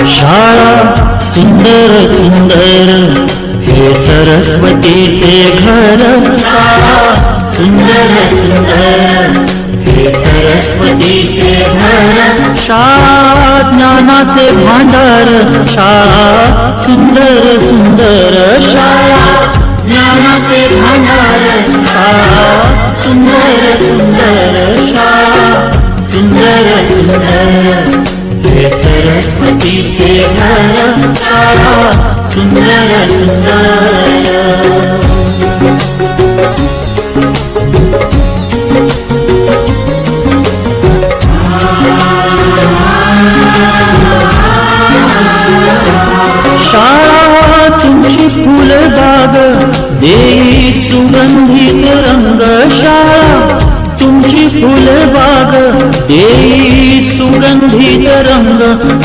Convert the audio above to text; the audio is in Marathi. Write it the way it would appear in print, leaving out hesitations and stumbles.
शाळा सुंदर सुंदर हे सरस्वतीचे घर. शाळा सुंदर सुंदर हे सरस्वतीचे घर. शाळा ज्ञानाचे भांडार. शाळा सुंदर सुंदर. शाळा ज्ञानाचे भांडार. शाळा सुंदर सुंदर. शाळा सुंदर सुंदर हे सरस्वतीचे घर. शाळा सुंदर सुंदर. शाळा तुमची फुलबाग देई सुगंधित रंग. शाळा तुमची फुलबाग देई सुगंधित रंग.